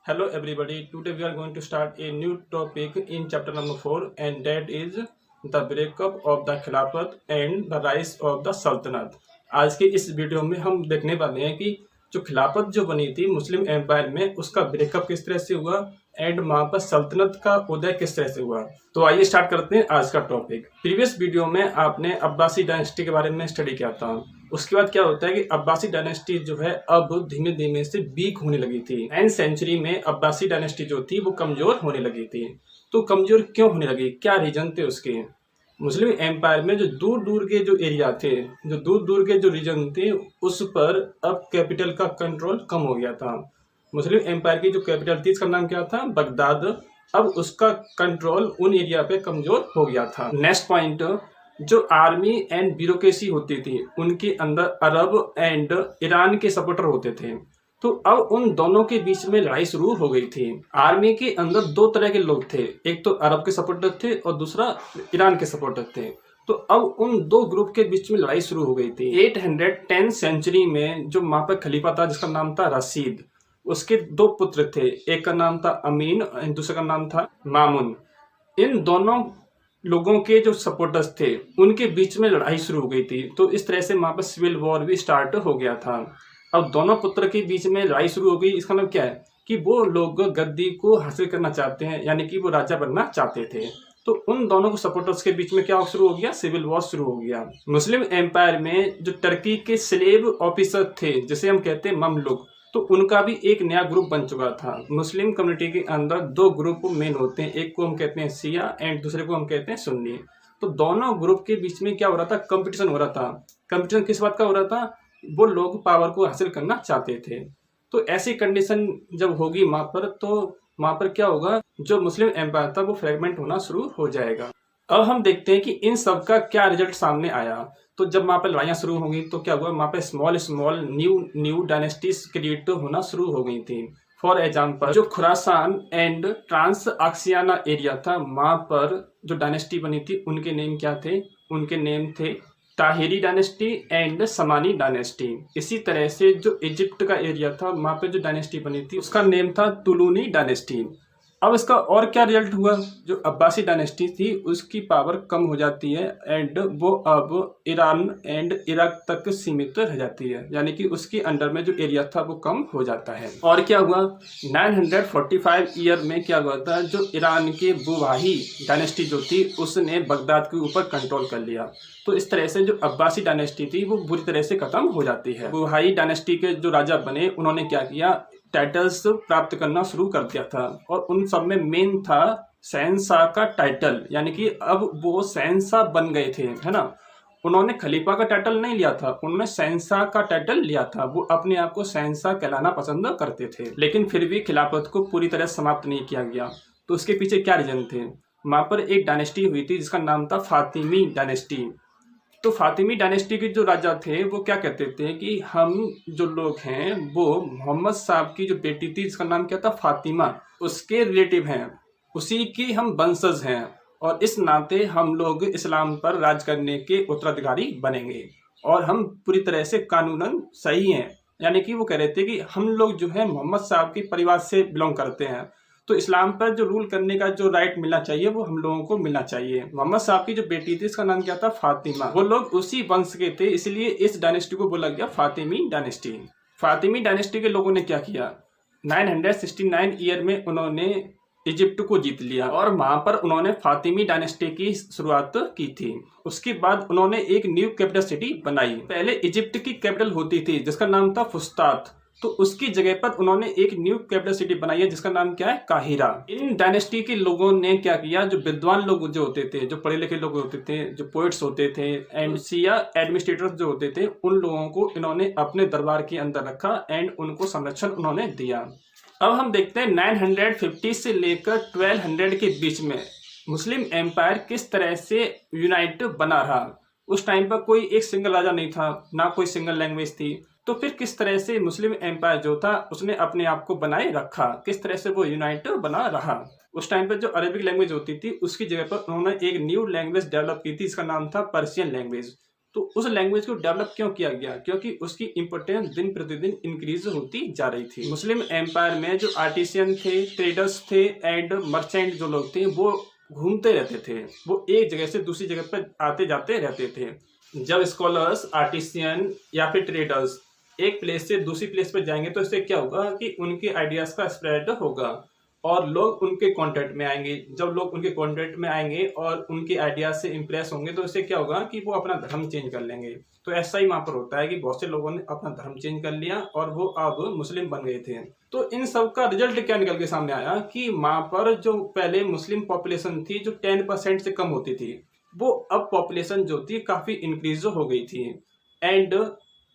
Hello everybody, today we are going to start a new topic in chapter number 4 and that is the breakup of the Khilafat and the rise of the Sultanate। आज के इस video में हम देखने वाले हैं कि जो खिलाफत जो बनी थी मुस्लिम एम्पायर में उसका ब्रेकअप किस तरह से हुआ एंड वहाँ पर सल्तनत का उदय किस तरह से हुआ। तो आइए स्टार्ट करते हैं आज का टॉपिक। प्रीवियस वीडियो में आपने अब्बासी डायनेस्टी के बारे में स्टडी किया था। उसके बाद क्या होता है कि अब्बासी डायनेस्टी जो है अब धीमे धीमे से वीक होने लगी थी। 9th सेंचुरी में अब्बासी डायनेस्टी जो थी वो कमजोर होने लगी थी। तो कमजोर क्यों होने लगी, क्या रीजन थे उसके। मुस्लिम एम्पायर में जो दूर दूर के जो एरिया थे, जो दूर दूर के जो रीजन थे, उस पर अब कैपिटल का कंट्रोल कम हो गया था। मुस्लिम एम्पायर की जो कैपिटल थी इसका नाम क्या था, बगदाद। अब उसका कंट्रोल उन एरिया पे कमजोर हो गया था। नेक्स्ट पॉइंट, जो आर्मी एंड ब्यूरोक्रेसी होती थी उनके अंदर अरब एंड ईरान के सपोर्टर होते थे। तो अब उन दोनों के बीच में लड़ाई शुरू हो गई थी। आर्मी के अंदर दो तरह के लोग थे, एक तो अरब के सपोर्टर थे और दूसरा ईरान के सपोर्टर थे। तो अब उन दो ग्रुप के बीच में लड़ाई शुरू हो गई थी। 810 सेंचुरी में जो वहां पर खलीफा था जिसका नाम था रशीद, उसके दो पुत्र थे, एक का नाम था अमीन और दूसरे का नाम था मामून। इन दोनों लोगों के जो सपोर्टर्स थे उनके बीच में लड़ाई शुरू हो गई थी। तो इस तरह से वहां पर सिविल वॉर भी स्टार्ट हो गया था। अब दोनों पुत्र के बीच में लड़ाई शुरू हो गई। इसका मतलब क्या है कि वो लोग गद्दी को हासिल करना चाहते हैं, यानी कि वो राजा बनना चाहते थे। तो उन दोनों को सपोर्टर्स के बीच में क्या शुरू हो गया, सिविल वॉर शुरू हो गया। मुस्लिम एम्पायर में जो टर्की के स्लेव ऑफिसर थे जिसे हम कहते हैं ममलुक, तो उनका भी एक नया ग्रुप बन चुका था। मुस्लिम कम्युनिटी के अंदर दो ग्रुप मेन होते हैं, एक को हम कहते हैं शिया एंड दूसरे को हम कहते हैं सुन्नी। तो दोनों ग्रुप के बीच में क्या हो रहा था, कंपटीशन हो रहा था। कंपटीशन किस बात का हो रहा था, वो लोग पावर को हासिल करना चाहते थे। तो ऐसी कंडीशन जब होगी वहां पर, तो वहां पर क्या होगा, जो मुस्लिम एम्पायर था वो फ्रेगमेंट होना शुरू हो जाएगा। अब हम देखते हैं कि इन सब का क्या रिजल्ट सामने आया। तो जब वहां पर लड़ाइयां शुरू हो गई तो क्या हुआ, वहां पर small small new dynasties create होना शुरू हो गई थी। फॉर एग्जाम्पल, जो खुरासान एंड ट्रांस आक्सियाना एरिया था वहां पर जो डायनेस्टी बनी थी उनके नेम क्या थे, उनके नेम थे ताहिरी डायनेस्टी एंड समानी डायनेस्टी। इसी तरह से जो इजिप्ट का एरिया था वहां पे जो डायनेस्टी बनी थी उसका नेम था तुलूनी डायनेस्टी। अब इसका और क्या रिजल्ट हुआ, जो अब्बासी डायनेस्टी थी उसकी पावर कम हो जाती है एंड वो अब ईरान एंड इराक तक सीमित रह जाती है, यानी कि उसके अंडर में जो एरिया था वो कम हो जाता है। और क्या हुआ, 945 ईयर में क्या हुआ था, जो ईरान के बुवाही डायनेस्टी जो थी उसने बगदाद के ऊपर कंट्रोल कर लिया। तो इस तरह से जो अब्बासी डायनेस्टी थी वो बुरी तरह से खत्म हो जाती है। बुवाही डायनेस्टी के जो राजा बने उन्होंने क्या किया, टाइटल्स प्राप्त करना शुरू कर दिया था और उन सब में मेन था शहंशाह का टाइटल, यानी कि अब वो शहंशाह बन गए थे, है ना। उन्होंने खलीफा का टाइटल नहीं लिया था, उन्होंने शहंशाह का टाइटल लिया था। वो अपने आप को शहंशाह कहलाना पसंद करते थे, लेकिन फिर भी खिलाफत को पूरी तरह समाप्त नहीं किया गया। तो उसके पीछे क्या रीजन थे, वहां पर एक डायनेस्टी हुई थी जिसका नाम था फातिमी डायनेस्टी। तो फातिमी डायनेस्टी के जो राजा थे वो क्या कहते थे कि हम जो लोग हैं वो मोहम्मद साहब की जो बेटी थी जिसका नाम क्या था, फातिमा, उसके रिलेटिव हैं, उसी की हम वंशज हैं और इस नाते हम लोग इस्लाम पर राज करने के उत्तराधिकारी बनेंगे और हम पूरी तरह से कानूनन सही हैं। यानी कि वो कह रहे थे कि हम लोग जो है मोहम्मद साहब के परिवार से बिलोंग करते हैं, तो इस्लाम पर जो रूल करने का जो राइट मिलना चाहिए वो हम लोगों को मिलना चाहिए। मोहम्मद साहब की जो बेटी थी इसका नाम क्या था, फातिमा, वो लोग उसी वंश के थे, इसलिए इस डायनेस्टी को बोला गया फातिमी डायनेस्टी। फातिमी डायनेस्टी के लोगों ने क्या किया, 969 ईयर में उन्होंने इजिप्ट को जीत लिया और वहां पर उन्होंने फातिमी डायनेस्टी की शुरुआत की थी। उसके बाद उन्होंने एक न्यू कैपिटल सिटी बनाई। पहले इजिप्ट की कैपिटल होती थी जिसका नाम था फुस्तात, तो उसकी जगह पर उन्होंने एक न्यू कैपिटल सिटी बनाई है जिसका नाम क्या है, काहिरा। इन डायनेस्टी के लोगों ने क्या किया, जो विद्वान लोग जो होते थे, जो पढ़े लिखे लोग होते थे, जो पोइट्स होते थे एंड सिया एडमिनिस्ट्रेटर्स जो होते थे, उन लोगों को इन्होंने अपने दरबार के अंदर रखा एंड उनको संरक्षण उन्होंने दिया। अब हम देखते हैं 950 से लेकर 1200 के बीच में मुस्लिम एम्पायर किस तरह से यूनाइट बना रहा। उस टाइम पर कोई एक सिंगल राजा नहीं था, ना कोई सिंगल लैंग्वेज थी, तो फिर किस तरह से मुस्लिम एम्पायर जो था उसने अपने आप को बनाए रखा, किस तरह से वो यूनाइट बना रहा। उस टाइम पर जो अरेबिक लैंग्वेज होती थी उसकी जगह पर उन्होंने एक न्यू लैंग्वेज डेवलप की थी, इसका नाम था पर्शियन लैंग्वेज। तो उस लैंग्वेज को डेवलप क्यों किया गया? क्योंकि उसकी इंपोर्टेंस दिन प्रतिदिन इंक्रीज होती जा रही थी। मुस्लिम एम्पायर में जो आर्टिसियन थे, ट्रेडर्स थे एंड मर्चेंट जो लोग थे, वो घूमते रहते थे। वो एक जगह से दूसरी जगह पर आते जाते रहते थे। जब स्कॉलर्स, आर्टिसियन या फिर ट्रेडर्स एक प्लेस से दूसरी प्लेस पर जाएंगे तो इससे क्या होगा कि उनके आइडियाज का स्प्रेड होगा और लोग उनके कांटेक्ट में आएंगे। जब लोग उनके कांटेक्ट में आएंगे और उनके आइडियाज से इंप्रेस होंगे तो इससे क्या होगा कि वो अपना धर्म चेंज कर लेंगे। तो ऐसा ही वहां पर होता है कि बहुत से लोगों ने अपना धर्म चेंज कर लिया और वो अब मुस्लिम बन गए थे। तो इन सब का रिजल्ट क्या निकल के सामने आया कि वहां पर जो पहले मुस्लिम पॉपुलेशन थी जो 10% से कम होती थी, वो अब पॉपुलेशन जो थी काफी इंक्रीज हो गई थी। एंड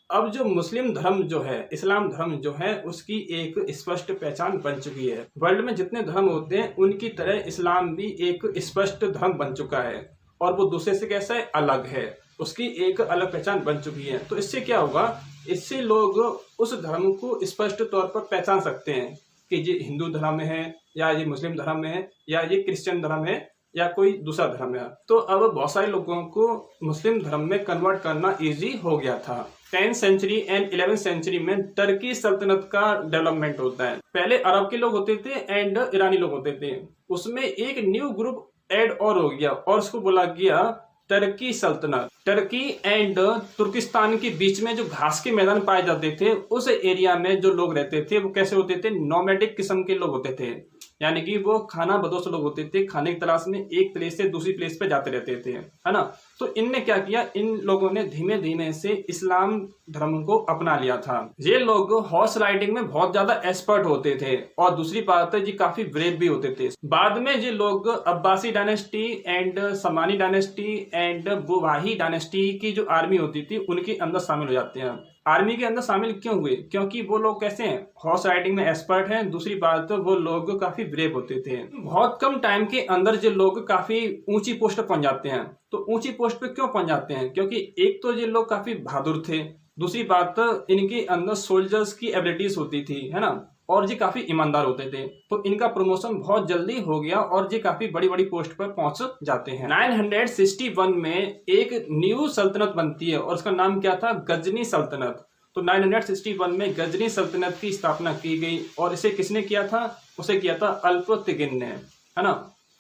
अब जो मुस्लिम धर्म जो है, इस्लाम धर्म जो है, उसकी एक स्पष्ट पहचान बन चुकी है। वर्ल्ड में जितने धर्म होते हैं उनकी तरह इस्लाम भी एक स्पष्ट धर्म बन चुका है और वो दूसरे से कैसा है, अलग है। उसकी एक अलग पहचान बन चुकी है। तो इससे क्या होगा, इससे लोग उस धर्म को स्पष्ट तौर पर पहचान सकते हैं कि ये हिंदू धर्म है या ये मुस्लिम धर्म है या ये क्रिश्चियन धर्म है या कोई दूसरा धर्म है। तो अब बहुत सारे लोगों को मुस्लिम धर्म में कन्वर्ट करना इजी हो गया था। 10th century and 11th century में टर्की सल्तनत का डेवलपमेंट होता है। पहले अरब के लोग होते थे एंड ईरानी लोग होते थे, उसमें एक न्यू ग्रुप ऐड और हो गया और उसको बोला गया टर्की सल्तनत। टर्की एंड तुर्किस्तान के बीच में जो घास के मैदान पाए जाते थे, उस एरिया में जो लोग रहते थे वो कैसे होते थे, नोमैडिक किस्म के लोग होते थे। यानी कि वो खाना बदोश लोग होते थे, खाने की तलाश में एक प्लेस से दूसरी प्लेस पे जाते रहते थे, है ना। तो इनने क्या किया, इन लोगों ने धीमे धीमे से इस्लाम धर्म को अपना लिया था। ये लोग हॉर्स राइडिंग में बहुत ज्यादा एक्सपर्ट होते थे और दूसरी बात है ये काफी ब्रेव भी होते थे। बाद में ये लोग Abbasi dynasty and Samani dynasty and Buwahi dynasty की जो आर्मी होती थी उनके अंदर शामिल हो जाते हैं। आर्मी के अंदर शामिल क्यों हुए? क्योंकि वो लोग कैसे हैं, हॉर्स राइडिंग में एक्सपर्ट हैं। दूसरी बात तो वो लोग काफी ब्रेव होते थे। बहुत कम टाइम के अंदर जो लोग काफी ऊंची पोस्ट पर पहुंच जाते हैं। तो ऊंची पोस्ट पे क्यों पहुंच जाते हैं? क्योंकि एक तो ये लोग काफी बहादुर थे, दूसरी बात इनके अंदर सोल्जर्स की एबिलिटीज होती थी, है ना, और ये काफी ईमानदार होते थे। तो इनका प्रमोशन बहुत जल्दी हो गया और ये काफी बड़ी बड़ी पोस्ट पर पहुंच जाते हैं। 961 में एक न्यू सल्तनत बनती है और उसका नाम क्या था, गजनी सल्तनत। तो 961 में गजनी सल्तनत की स्थापना की गई और इसे किसने किया था? उसे किया था अल्पतिगिन ने, है ना।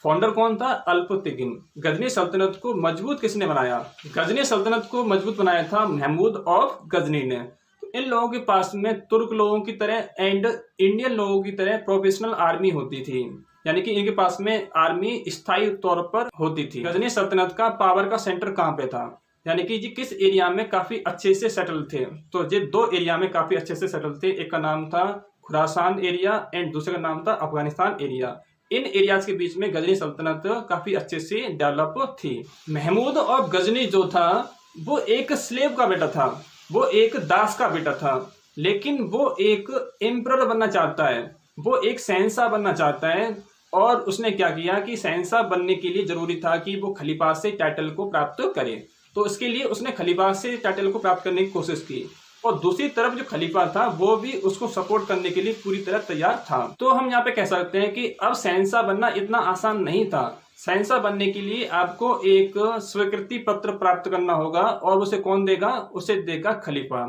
फाउंडर कौन था? अल्पतिगिन। गजनी सल्तनत को मजबूत किसने बनाया? गजनी सल्तनत को मजबूत बनाया था महमूद ऑफ गजनी ने। इन लोगों के पास में तुर्क लोगों की तरह एंड इंडियन लोगों की तरह प्रोफेशनल आर्मी होती थी, यानी कि इनके पास में आर्मी स्थायी तौर पर होती थी। गजनी सल्तनत का पावर का सेंटर कहाँ पे था, यानी कि जी किस एरिया में काफी अच्छे से सेटल थे? तो ये दो एरिया में काफी अच्छे से सेटल थे। एक का नाम था खुरासान एरिया एंड दूसरे का नाम था अफगानिस्तान एरिया। इन एरियाज के बीच में गजनी सल्तनत काफी अच्छे से डेवलप थी। महमूद ऑफ गजनी जो था वो एक स्लेव का बेटा था, वो एक दास का बेटा था, लेकिन वो एक एम्परर बनना चाहता है, वो एक शहंशाह बनना चाहता है। और उसने क्या किया कि शहंशाह बनने के लिए जरूरी था कि वो खलीफा से टाइटल को प्राप्त करे। तो इसके लिए उसने खलीफा से टाइटल को प्राप्त करने की कोशिश की और दूसरी तरफ जो खलीफा था वो भी उसको सपोर्ट करने के लिए पूरी तरह तैयार था। तो हम यहाँ पे कह सकते हैं कि अब शहंशाह बनना इतना आसान नहीं था। शहंशाह बनने के लिए आपको एक स्वीकृति पत्र प्राप्त करना होगा और उसे कौन देगा? उसे देगा खलीफा।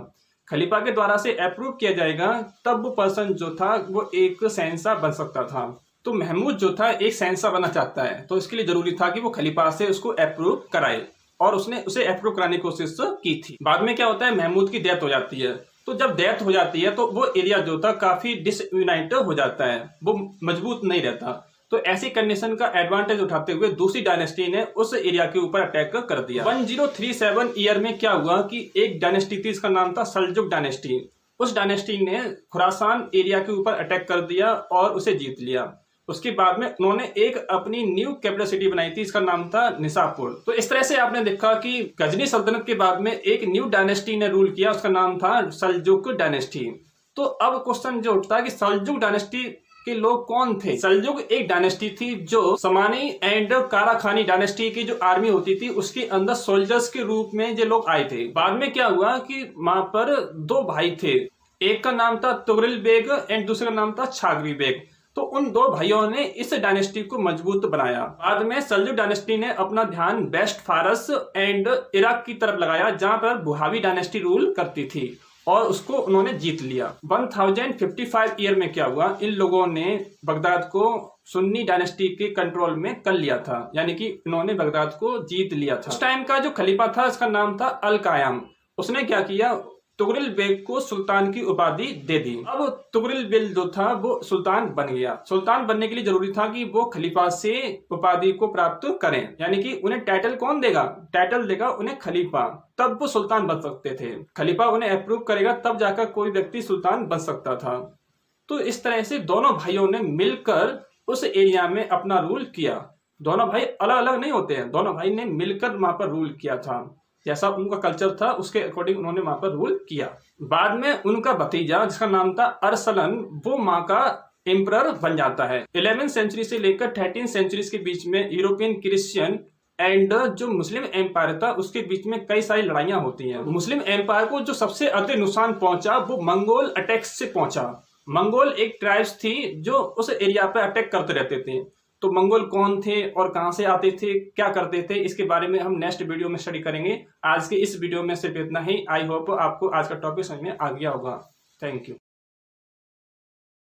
खलीफा के द्वारा से अप्रूव किया जाएगा, तब वो पर्सन जो था वो एक शहंशाह बन सकता था। तो महमूद जो था एक शहंशाह बनना चाहता है, तो इसके लिए जरूरी था कि वो खलीफा से उसको अप्रूव कराए और उसने उसे अप्रूव कराने की कोशिश की थी। बाद में क्या होता है, महमूद की डेथ हो जाती है। तो जब डेथ हो जाती है तो वो एरिया जो था काफी डिसयूनाइट हो जाता है, वो मजबूत नहीं रहता। तो ऐसी कंडीशन का एडवांटेज उठाते हुए दूसरी डायनेस्टी ने उस एरिया के ऊपर अटैक कर दिया। 1037 ईयर में क्या हुआ कि एक डायनेस्टी थी, इसका नाम था सल्जुक डायनेस्टी। उस डायनेस्टी ने खुरासान एरिया के ऊपर अटैक कर दिया और उसे जीत लिया। उसके बाद में उन्होंने एक अपनी न्यू कैपिटल सिटी बनाई थी, इसका नाम था निसापुर। तो इस तरह से आपने देखा कि गजनी सल्तनत के बाद में एक न्यू डायनेस्टी ने रूल किया, उसका नाम था सल्जुक डायनेस्टी। तो अब क्वेश्चन जो उठता है कि सल्जुक डायनेस्टी के लोग कौन थे? सल्जुक एक डायनेस्टी थी जो समानी एंड काराखानी डायनेस्टी की जो आर्मी होती थी उसके अंदर सोल्जर्स के रूप में ये लोग आए थे। बाद में क्या हुआ कि वहां पर दो भाई थे, एक का नाम था तुगरिल बेग एंड दूसरे का नाम था छागरी बेग। तो तो उन दो भाइयों ने इस डायनेस्टी को मजबूत बनाया। बाद में सल्जूक डायनेस्टी ने अपना ध्यान वेस्ट फारस एंड इराक की तरफ लगाया, जहां पर बुहावी डायनेस्टी रूल करती थी और उसको उन्होंने जीत लिया। 1055 ईयर में क्या हुआ, इन लोगों ने बगदाद को सुन्नी डायनेस्टी के कंट्रोल में कर लिया था, यानी कि इन्होंने बगदाद को जीत लिया था। उस टाइम का जो खलीफा था उसका नाम था अल कायम। उसने क्या किया, तुगरिल बेग को सुल्तान की उपाधि दे दी। अब तुगरिल बेग जो था वो सुल्तान बन गया। सुल्तान बनने के लिए जरूरी था कि वो खलीफा से उपाधि को प्राप्त करें, यानी कि उन्हें टाइटल कौन देगा, टाइटल देगा उन्हें खलीफा, तब वो सुल्तान बन सकते थे। खलीफा उन्हें अप्रूव करेगा तब जाकर कोई व्यक्ति सुल्तान बन सकता था। तो इस तरह से दोनों भाइयों ने मिलकर उस एरिया में अपना रूल किया। दोनों भाई अलग अलग नहीं होते हैं, दोनों भाई ने मिलकर वहां पर रूल किया था। जैसा उनका कल्चर था उसके अकॉर्डिंग उन्होंने वहां पर रूल किया। बाद में उनका भतीजा जिसका नाम था अरसलन, वो माँ का एम्परर बन जाता है। 11वीं सेंचुरी से लेकर 13वीं सेंचुरी के बीच में यूरोपियन क्रिश्चियन एंड जो मुस्लिम एम्पायर था उसके बीच में कई सारी लड़ाइयां होती हैं। मुस्लिम एम्पायर को जो सबसे अधिक नुकसान पहुंचा वो मंगोल अटैक्स से पहुंचा। मंगोल एक ट्राइब्स थी जो उस एरिया पर अटैक करते रहते थे। तो मंगोल कौन थे और कहां से आते थे, क्या करते थे, इसके बारे में हम नेक्स्ट वीडियो में स्टडी करेंगे। आज के इस वीडियो में सिर्फ इतना ही। आई होप आपको आज का टॉपिक समझ में आ गया होगा। Thank you.